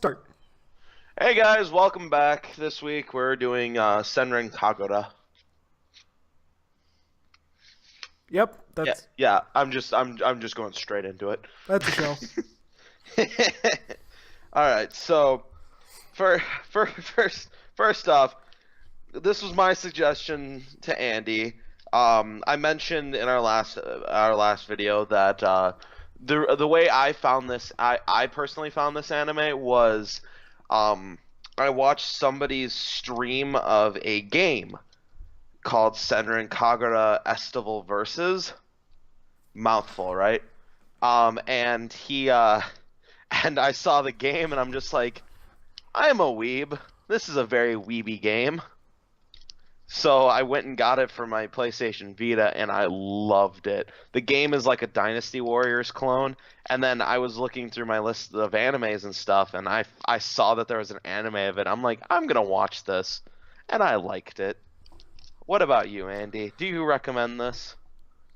Start. Hey guys, welcome back. This week we're doing Senran Kagura. Yep, Yeah, that's yeah. I'm just going straight into it. that's a show. All right. So first off, this was my suggestion to Andy. I mentioned in our last video that the way I found this, I personally found this anime was, um, I watched somebody's stream of a game called Senran Kagura Estival Versus. Mouthful, right? And he and I saw the game and I'm just like, I am a weeb. This is a very weeby game. So I went and got it for my PlayStation Vita and I loved it. The game is like a Dynasty Warriors clone, and then I was looking through my list of animes and stuff and I saw that there was an anime of it. I'm like, I'm going to watch this. And I liked it. What about you, Andy? Do you recommend this?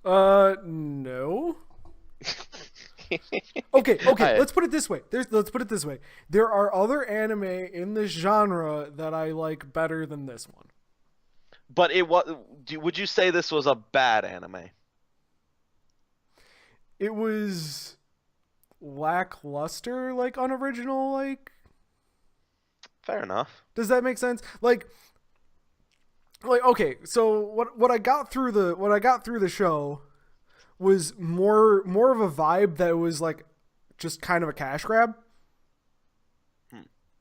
No. Okay, I, let's put it this way. Let's put it this way. There are other anime in this genre that I like better than this one. but would you say this was a bad anime? It was lackluster, like unoriginal, like Fair enough. does that make sense? Like okay, so what I got through the show was more of a vibe that was like just kind of a cash grab,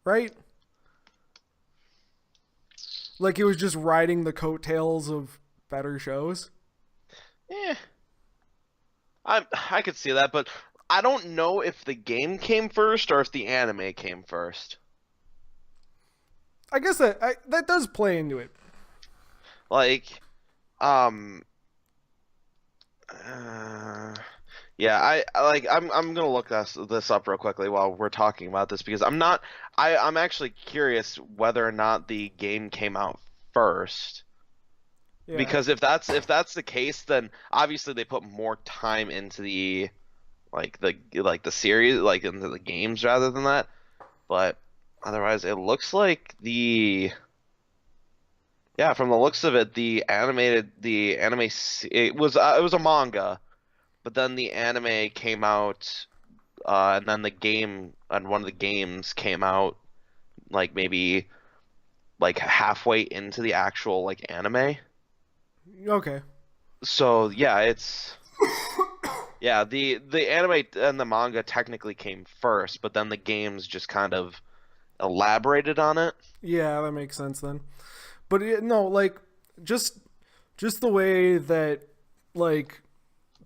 right? Like it was just riding the coattails of better shows. Yeah, I could see that, but I don't know if the game came first or if the anime came first. I guess that does play into it. Like, um, uh, yeah, I'm gonna look this up real quickly while we're talking about this because I'm actually curious whether or not the game came out first. Yeah. Because if that's the case, then obviously they put more time into the series, like into the games rather than that. But otherwise, it looks like from the looks of it, it was a manga, but then the anime came out, and then one of the games came out like maybe like halfway into the actual like anime. Okay. So yeah, the anime and the manga technically came first, but then the games just kind of elaborated on it. Yeah, that makes sense then. But no, like just the way that like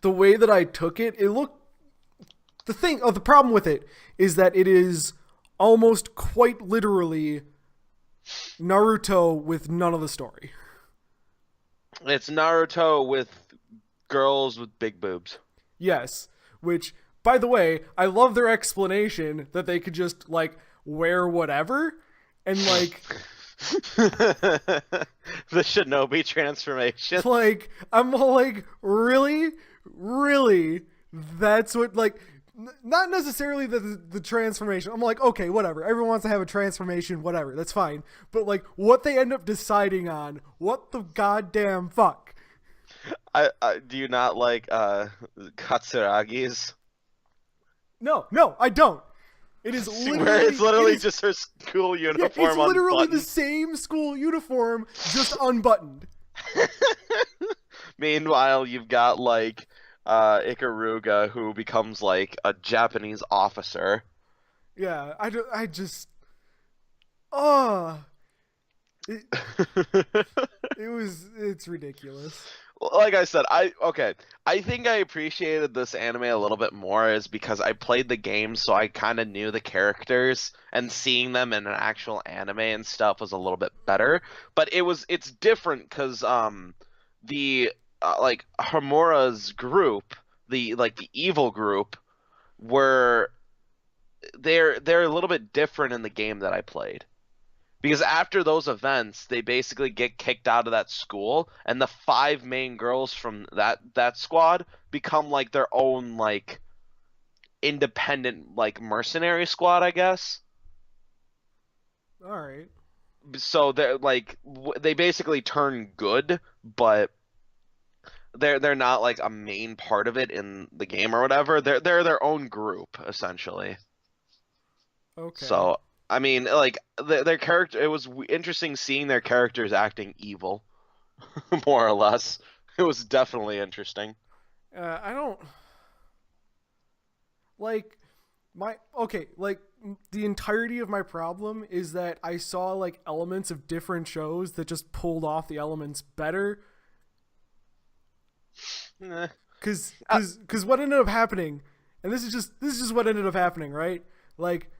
the way that I took it, it looked the problem with it is that it is almost quite literally Naruto with none of the story. It's Naruto with girls with big boobs. Yes, which by the way, I love their explanation that they could just like wear whatever and like The Shinobi transformation. like I'm all like really that's what like not necessarily the transformation. I'm like, okay, whatever. Everyone wants to have a transformation, whatever. That's fine. But like what they end up deciding on, what the goddamn fuck? I do you not like Katsuragi's? No, I don't. It is Where it's literally just her school yeah, uniform it's literally unbuttoned. the same school uniform, just unbuttoned. Meanwhile, you've got like Ikaruga who becomes like a Japanese officer. Yeah, I just oh it, it's ridiculous. Like I said, I think I appreciated this anime a little bit more is because I played the game, so I kind of knew the characters, and seeing them in an actual anime and stuff was a little bit better. But it's different because the like Homura's group, the evil group, were they're a little bit different in the game that I played. Because after those events, they basically get kicked out of that school, and the five main girls from that squad become like their own like independent like mercenary squad, I guess. All right. So they're like they basically turn good, but they're not like a main part of it in the game or whatever. They're their own group essentially. Okay. So I mean, like their character, it was interesting seeing their characters acting evil, more or less. It was definitely interesting. I don't like my okay, like the entirety of my problem is that I saw like elements of different shows that just pulled off the elements better. Eh. Cuz what ended up happening, and this is just what ended up happening, right? Like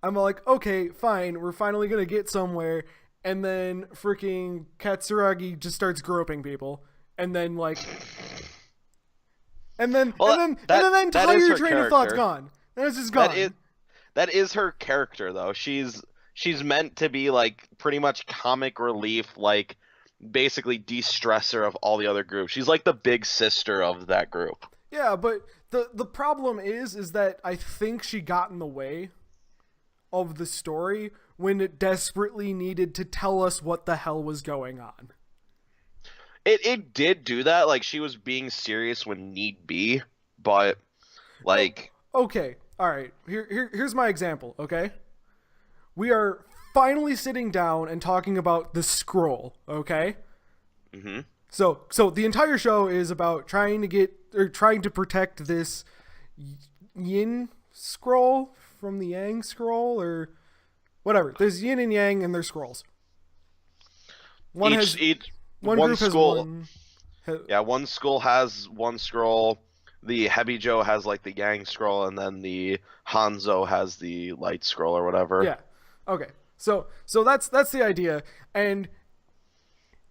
I'm like, okay, fine, we're finally going to get somewhere, and then freaking Katsuragi just starts groping people. And then like Well, and then the that is entire her train of thought's character. gone. Then it's just gone. That is her character though. She's meant to be like pretty much comic relief, like basically de-stressor of all the other groups. She's like the big sister of that group. Yeah, but the problem is that I think she got in the way of the story when it desperately needed to tell us what the hell was going on. It did do that, like she was being serious when need be, but like Okay, all right. Here's my example. Okay, we are finally sitting down and talking about the scroll. Okay. hmm So the entire show is about trying to protect this yin scroll from the yang scroll or whatever. There's yin and yang and there's scrolls. One one group has school one. yeah, one school has one scroll. The Hebijo has like the Yang scroll, and then the Hanzo has the light scroll or whatever. Yeah. Okay. So that's the idea, and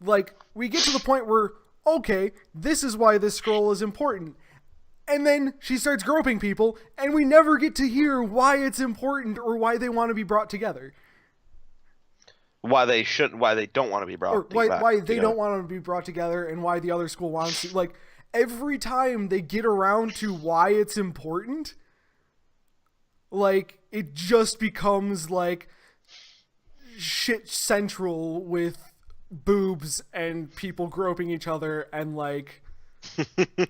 like we get to the point where okay, this is why this scroll is important. And then she starts groping people, and we never get to hear why it's important or why they want to be brought together. Why they don't want to be brought Or why they together. don't want to be brought together and why the other school wants to. Like, every time they get around to why it's important, like, it just becomes, like, shit central with boobs and people groping each other and, like,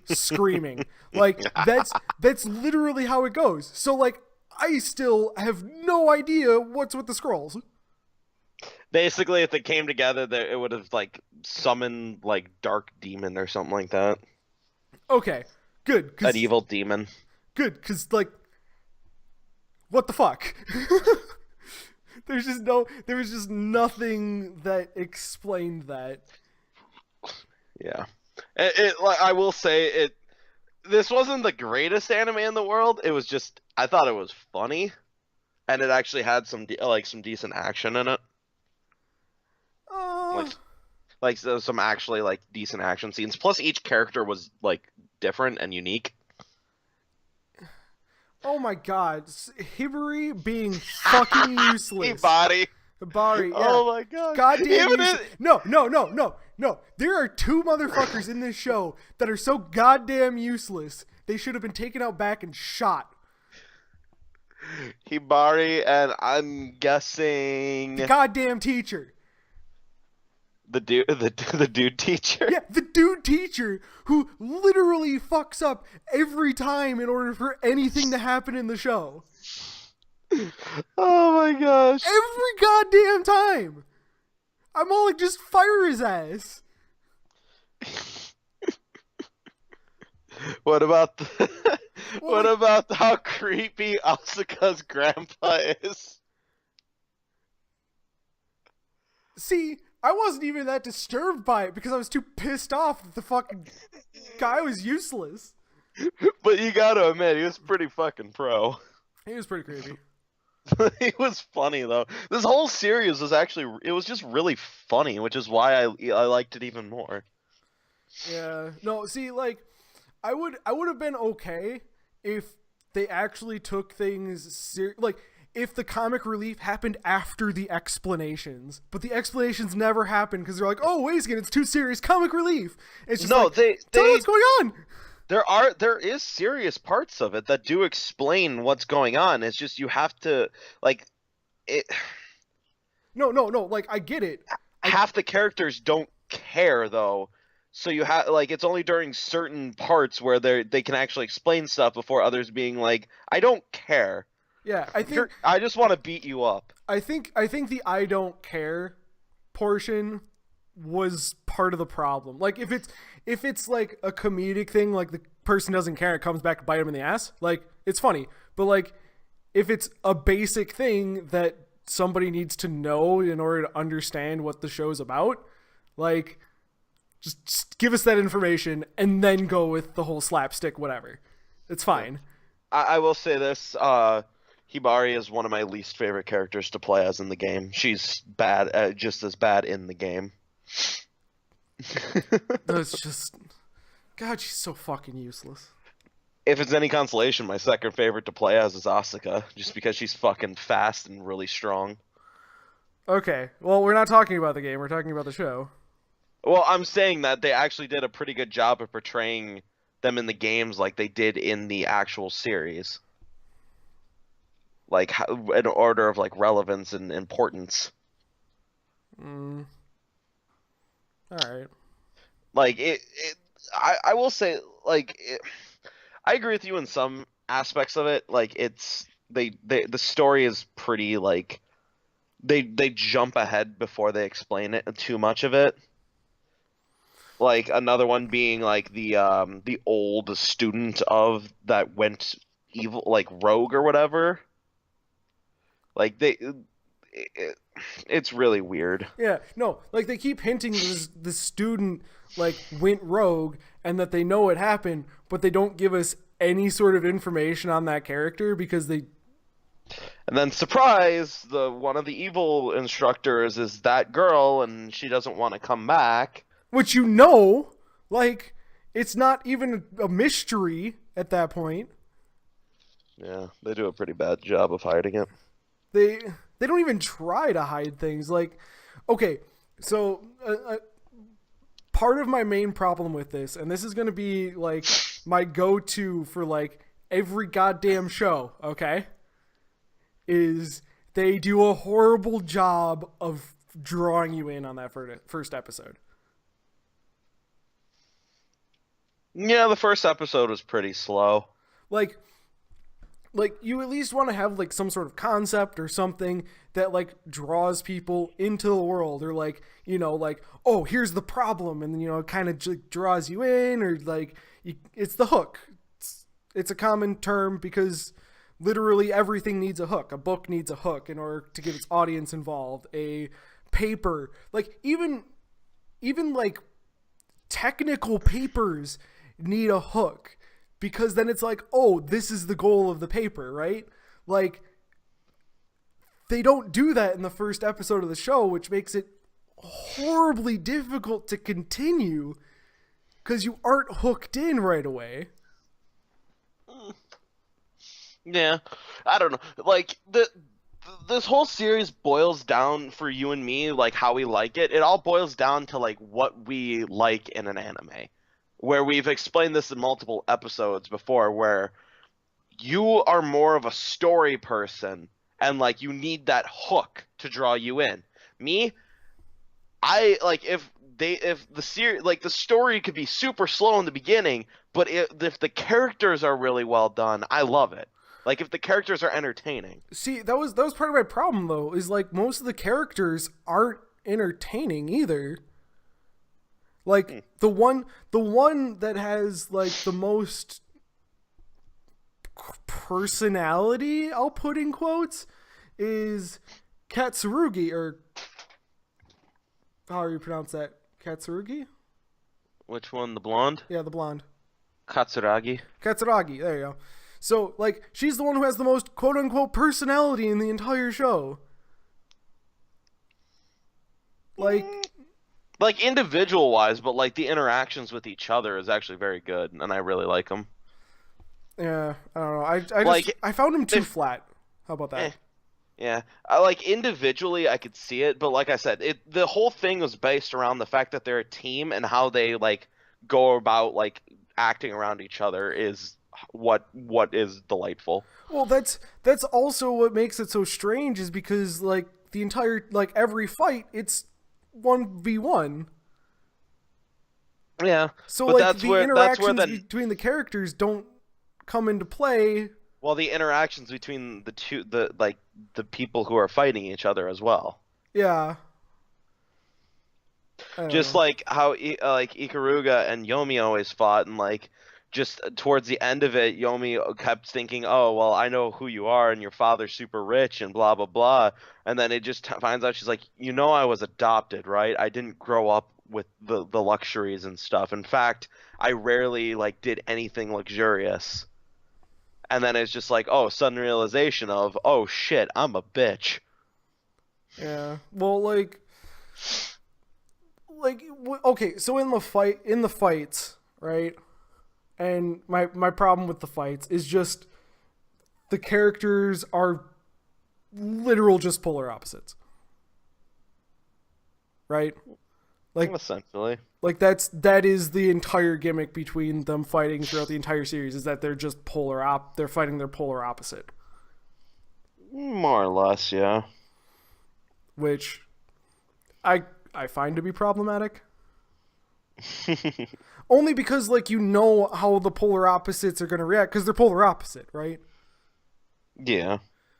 screaming. Like, that's literally how it goes. So, like, I still have no idea what's with the scrolls. Basically, if they came together, it would have like summoned like dark demon or something like that. Okay, good. An evil demon. Good, because, like, what the fuck? There was just nothing that explained that. Yeah. Like I will say this wasn't the greatest anime in the world. It was just I thought it was funny, and it actually had some decent action in it. Some actually like decent action scenes. Plus, each character was like different and unique. Oh my god, Hibari being fucking useless. Hibari, yeah. Oh my god. Goddamn useless. No. There are two motherfuckers in this show that are so goddamn useless. They should have been taken out back and shot. Hibari and I'm guessing The goddamn teacher. the dude teacher. Yeah, the dude teacher who literally fucks up every time in order for anything to happen in the show. Oh my gosh. Every goddamn time. I'm all like, just fire his ass. What about how creepy Asuka's grandpa is? See, I wasn't even that disturbed by it because I was too pissed off that the fucking guy was useless. But you gotta admit, he was pretty fucking pro. He was pretty creepy. He was funny though. This whole series was just really funny, which is why I liked it even more. Yeah. No, see, like, I would have been okay if they actually took things like if the comic relief happened after the explanations, but the explanations never happened because they're like, oh wait a second, it's too serious comic relief. It's just No, like, they tell me what's going on. There is serious parts of it that do explain what's going on. It's just you have to like it. No, like I get it. Half the characters don't care though. So you have like it's only during certain parts where they can actually explain stuff before others being like, I don't care. Yeah, I just want to beat you up. I think the I don't care portion was part of the problem. Like if it's like a comedic thing, like the person doesn't care, it comes back to bite him in the ass. Like it's funny, but like if it's a basic thing that somebody needs to know in order to understand what the show's about, like just give us that information and then go with the whole slapstick whatever. It's fine. I will say this. Hibari is one of my least favorite characters to play as in the game. She's bad, just as bad in the game. That's just... God, she's so fucking useless. If it's any consolation, my second favorite to play as is Asuka, just because she's fucking fast and really strong. Okay, well, we're not talking about the game, we're talking about the show. Well, I'm saying that they actually did a pretty good job of portraying them in the games like they did in the actual series. Like, in order of, like, relevance and importance. Alright. Like, I will say, like, I agree with you in some aspects of it. Like, the story is pretty, like, they jump ahead before they explain it, too much of it. Like, another one being, like, the old student of that went evil, like, rogue or whatever. Like, it's really weird. Yeah, no, like, they keep hinting the student, like, went rogue, and that they know it happened, but they don't give us any sort of information on that character, because they... And then, surprise, one of the evil instructors is that girl, and she doesn't want to come back. Which you know, like, it's not even a mystery at that point. Yeah, they do a pretty bad job of hiding it. They don't even try to hide things. Like, okay, so part of my main problem with this, and this is going to be, like, my go-to for, like, every goddamn show, okay, is they do a horrible job of drawing you in on that first episode. Yeah, the first episode was pretty slow. Like you at least want to have like some sort of concept or something that like draws people into the world, or like, you know, like, oh, here's the problem, and you know, it kind of draws you in, or like it's the hook. It's a common term because literally everything needs a hook. A book needs a hook in order to get its audience involved. A paper, like even like technical papers need a hook, because then it's like, oh, this is the goal of the paper, right? Like, they don't do that in the first episode of the show, which makes it horribly difficult to continue because you aren't hooked in right away. Yeah, I don't know. Like, this whole series boils down for you and me, like, how we like it. It all boils down to, like, what we like in an anime. Where we've explained this in multiple episodes before, where you are more of a story person, and, like, you need that hook to draw you in. Me, I, like, if the series, like, the story could be super slow in the beginning, but if the characters are really well done, I love it. Like, if the characters are entertaining. See, that was part of my problem, though, is, like, most of the characters aren't entertaining either. Like, the one that has, like, the most personality, I'll put in quotes, is Katsurugi, or how do you pronounce that? Katsurugi? Which one? The blonde? Yeah, the blonde. Katsuragi, there you go. So, like, she's the one who has the most quote-unquote personality in the entire show. Like, individual-wise, but, like, the interactions with each other is actually very good, and I really like them. Yeah, I don't know. I found him too flat. How about that? Yeah. Like, individually, I could see it, but like I said, the whole thing was based around the fact that they're a team, and how they, like, go about, like, acting around each other is what is delightful. Well, that's also what makes it so strange, is because like the entire like every fight, it's 1v1. Yeah, So but like that's the where interactions the between the characters don't come into play. well, the interactions between the people who are fighting each other as well. Yeah. I don't Just know. like how like Ikaruga and Yomi always fought, and like just towards the end of it, Yomi kept thinking, "Oh, well, I know who you are, and your father's super rich, and blah blah blah." And then it just finds out she's like, "You know, I was adopted, right? I didn't grow up with the luxuries and stuff. In fact, I rarely like did anything luxurious." And then it's just like, oh, sudden realization of, oh shit, I'm a bitch. Yeah. Well, okay, so in the fights, right? And my problem with the fights is just the characters are literal just polar opposites. Right? Essentially. Like that is the entire gimmick between them fighting throughout the entire series, is that they're just they're fighting their polar opposite, More or less, yeah. which I find to be problematic. Only because like you know how the polar opposites are going to react, because they're polar opposite, right? Yeah.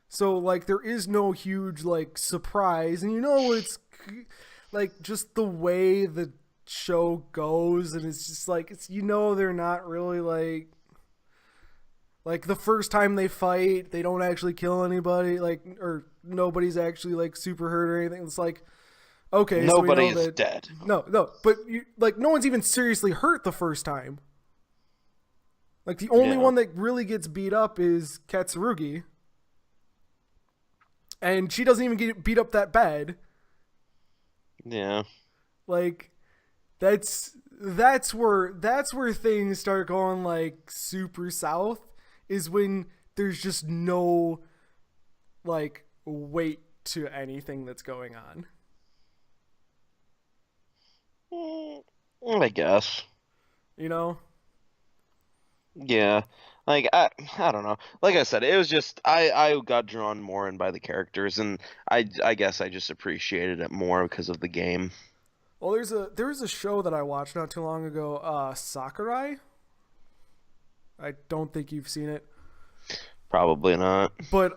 So like there is no huge like surprise, and you know it's like just the way the show goes, and it's just like it's, you know, they're not really like the first time they fight, they don't actually kill anybody, like, or nobody's actually like super hurt or anything. It's like, okay, so we know Nobody's that dead. no, but like no one's even seriously hurt the first time. Like the only one that really gets beat up is Katsurugi, and she doesn't even get beat up that bad. Yeah. Like that's where things start going like super south, is when there's just no like weight to anything that's going on. I guess. You know? Yeah. Like I don't know. Like I said, it was just I got drawn more in by the characters, and I guess I just appreciated it more because of the game. Well, there was a show that I watched not too long ago, Sakurai. I don't think you've seen it, Probably not. but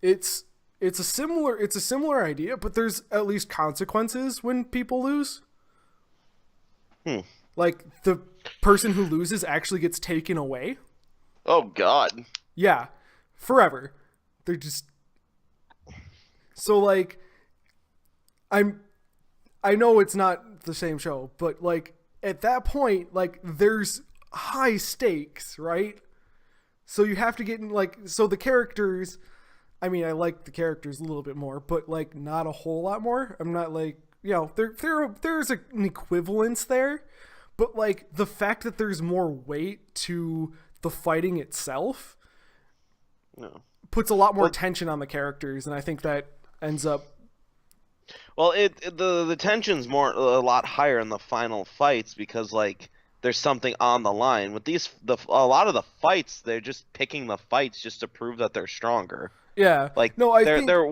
it's a similar idea, but there's at least consequences when people lose. Hmm. Like the person who loses actually gets taken away. Oh God. Yeah, forever. They're just so like I know it's not the same show, but like at that point, like there's high stakes, right? So you have to get in like, so the characters, I mean, I like the characters a little bit more, but like not a whole lot more. I'm not like, you know, there's an equivalence there, but like the fact that there's more weight to the fighting itself No. puts a lot more tension on the characters, and I think that ends up. Well, the tension's a lot higher in the final fights because like there's something on the line. With a lot of the fights, they're just picking the fights just to prove that they're stronger. Yeah. Like No, I there think there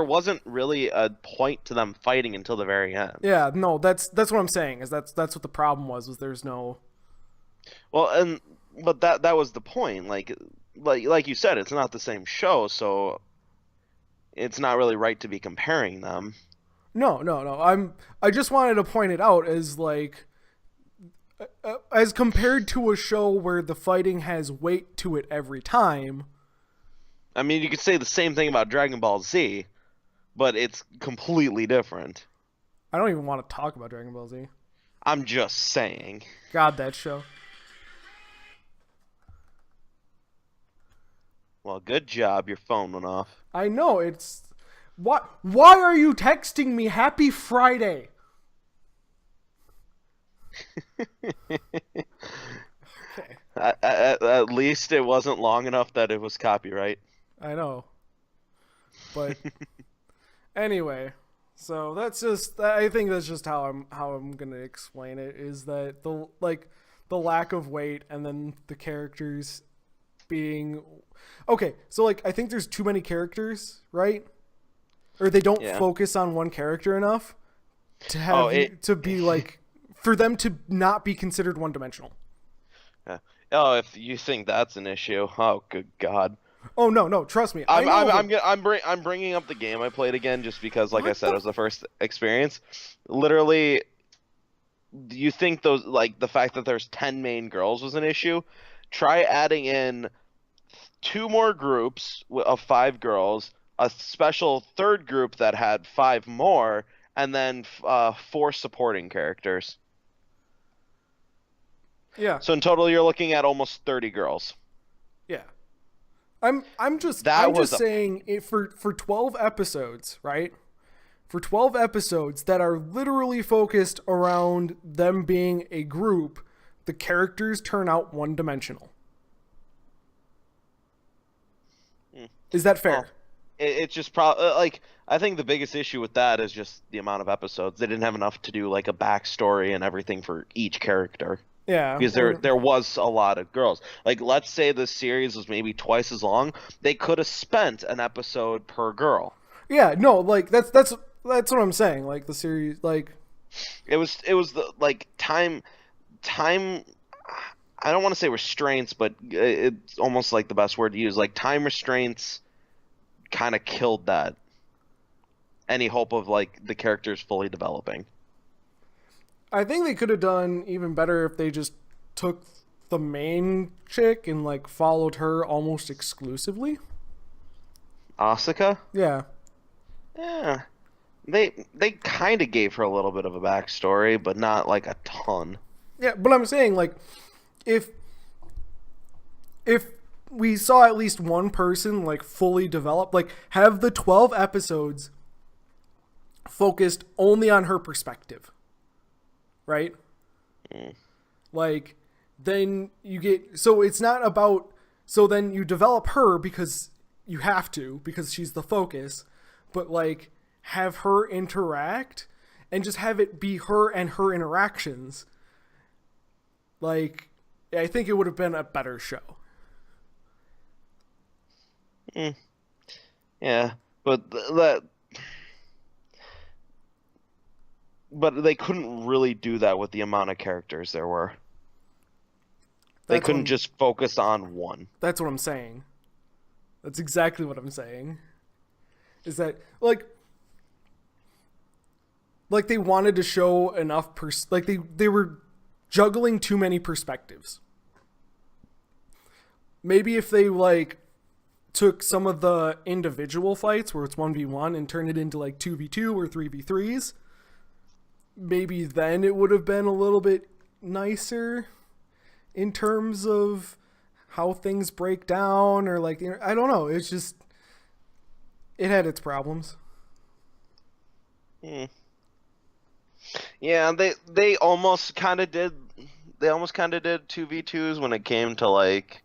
wasn't really a point to them fighting until the very end. Yeah, no, that's what I'm saying, is that's what the problem was there's no. Well, but that was the point. Like you said, it's not the same show, so it's not really right to be comparing them. No. I just wanted to point it out as like as compared to a show where the fighting has weight to it every time. I mean, you could say the same thing about Dragon Ball Z, but it's completely different. I don't even want to talk about Dragon Ball Z. I'm just saying. God, that show. Well, good job. Your phone went off. I know, it's what? Why are you texting me Happy Friday? Okay. At least it wasn't long enough that it was copyright. I know. But anyway, so that's just, I think that's just how I'm going to explain it, is that the lack of weight and then the characters being okay. So like I think there's too many characters, right? Or they don't focus on one character enough to have to be like for them to not be considered one-dimensional. Yeah. Oh, if you think that's an issue, oh good God. Oh no, trust me. I'm bringing up the game I played again just because, like I said, it was the first experience. Literally, do you think those like the fact that there's 10 main girls was an issue? Try adding in 2 more groups of 5 girls, a special third group that had 5 more, and then 4 supporting characters. Yeah. So in total, you're looking at almost 30 girls. Yeah. I'm just saying for 12 episodes, right? For 12 episodes that are literally focused around them being a group, the characters turn out one-dimensional. Is that fair? Well, it's just like I think the biggest issue with that is just the amount of episodes. They didn't have enough to do like a backstory and everything for each character. Yeah, because there was a lot of girls. Like, let's say the series was maybe twice as long. They could have spent an episode per girl. Yeah, no, like that's what I'm saying. Like the series, like it was the like time. I don't want to say restraints, but it's almost like the best word to use. Like time restraints, kind of killed that. Any hope of like the characters fully developing. I think they could have done even better if they just took the main chick and like followed her almost exclusively. Asuka? Yeah. Yeah. They kind of gave her a little bit of a backstory, but not like a ton. Yeah, but I'm saying like if we saw at least one person like fully develop, like have the 12 episodes focused only on her perspective. Right? Like, then you get... So it's not about... So then you develop her because you have to, because she's the focus. But, like, have her interact and just have it be her and her interactions. Like, I think it would have been a better show. Yeah, but But they couldn't really do that with the amount of characters there were. They couldn't just focus on one. That's what I'm saying. That's exactly what I'm saying. Is that, like they wanted to show enough like they were juggling too many perspectives. Maybe if they like took some of the individual fights where it's 1v1 and turned it into like 2v2 or 3v3s, maybe then it would have been a little bit nicer in terms of how things break down, or like, I don't know. It's just, it had its problems. Yeah, they almost kind of did 2v2s when it came to like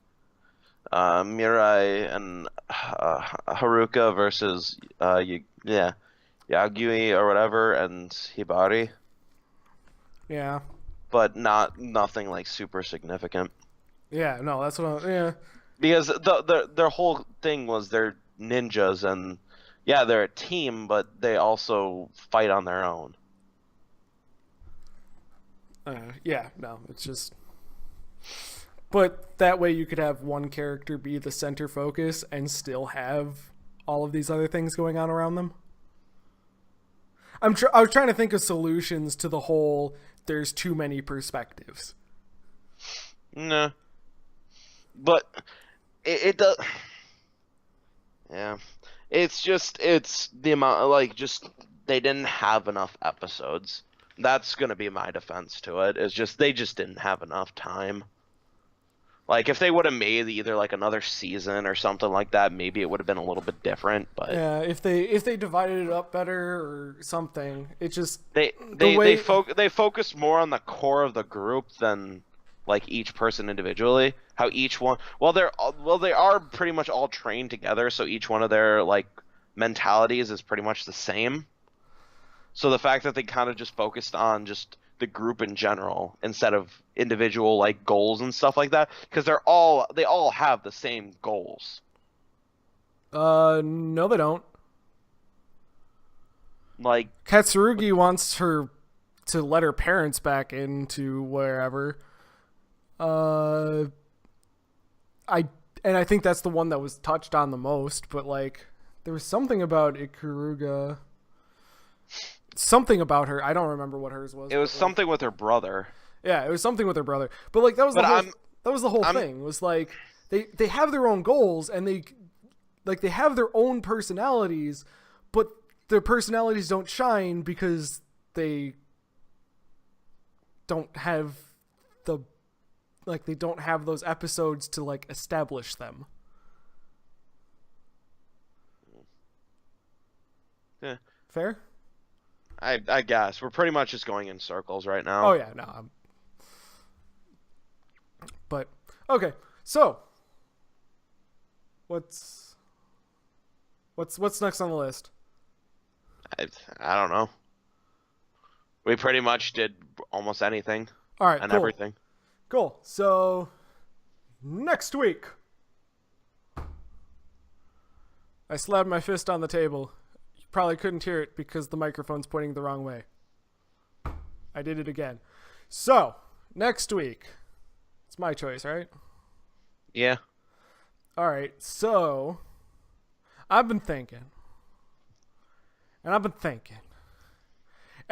Mirai and Haruka versus Yagui or whatever and Hibari. Yeah. But nothing like super significant. Yeah, no, that's what yeah. Because their whole thing was they're ninjas and yeah, they're a team, but they also fight on their own. Yeah, no, it's just... But that way you could have one character be the center focus and still have all of these other things going on around them. I was trying to think of solutions to the whole there's too many perspectives. No. But it does... Yeah. It's the amount, like, just, they didn't have enough episodes. That's gonna be my defense to it. It's just, they just didn't have enough time. Like, if they would have made either, like, another season or something like that, maybe it would have been a little bit different, but... Yeah, if they divided it up better or something, it just... They focus more on the core of the group than, like, each person individually. How each one... they are pretty much all trained together, so each one of their, like, mentalities is pretty much the same. So the fact that they kind of just focused on just the group in general instead of individual like goals and stuff like that, because they all have the same goals. No, they don't. Like Katsurugi wants her to let her parents back into wherever. I think that's the one that was touched on the most, but like there was something about Ikuruga. Something about her. I don't remember what hers was. it was something with her brother. Yeah, it was something with her brother. But like that was the whole thing. Was like they have their own goals and they have their own personalities, but their personalities don't shine because they don't have they don't have those episodes to like establish them. Yeah. Fair? I guess we're pretty much just going in circles right now. Oh yeah, no. But okay, so what's next on the list? I don't know. We pretty much did almost anything. All right, and cool. everything. Cool. So next week, I slapped my fist on the table. You probably couldn't hear it because the microphone's pointing the wrong way. I did it again. So next week, it's my choice, right? Yeah. All right. So I've been thinking, and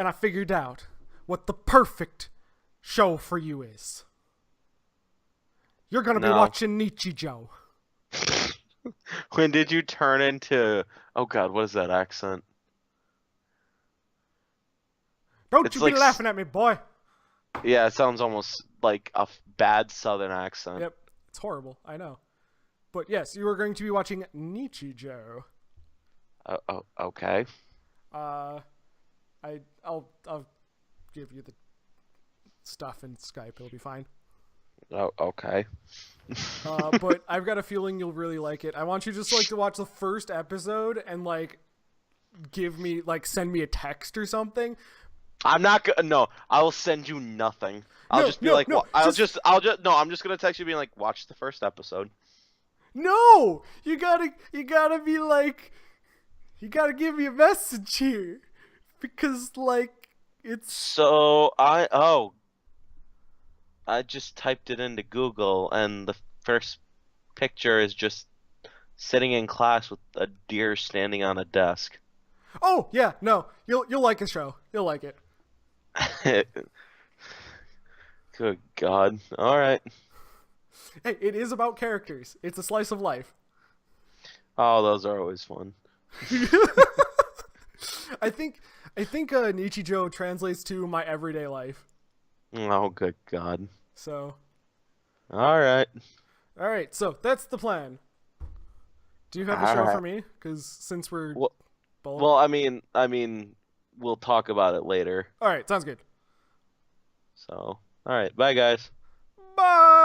I figured out what the perfect show for you is. You're going to be watching Nichijou. When did you turn into... Oh god, what is that accent? Don't you be laughing at me, boy. Yeah, it sounds almost like a bad southern accent. Yep, it's horrible, I know. But yes, you are going to be watching Nichijou. Okay. I'll give you the stuff in Skype. It'll be fine. Oh, okay. But I've got a feeling you'll really like it. I want you just like to watch the first episode and like send me a text or something. I'm not gonna. No, I will send you nothing. I'm just gonna text you being like, watch the first episode. No, you gotta be like, you gotta give me a message here, because like it's. So I just typed it into Google, and the first picture is just sitting in class with a deer standing on a desk. Oh yeah, no, you'll like the show. You'll like it. Good God! All right. Hey, it is about characters. It's a slice of life. Oh, those are always fun. I think Nichijou translates to my everyday life. Oh, good God. So. All right. So that's the plan. Do you have a show for me? Because since we're both. Well, I mean, we'll talk about it later. All right, sounds good. So, all right, bye guys. Bye.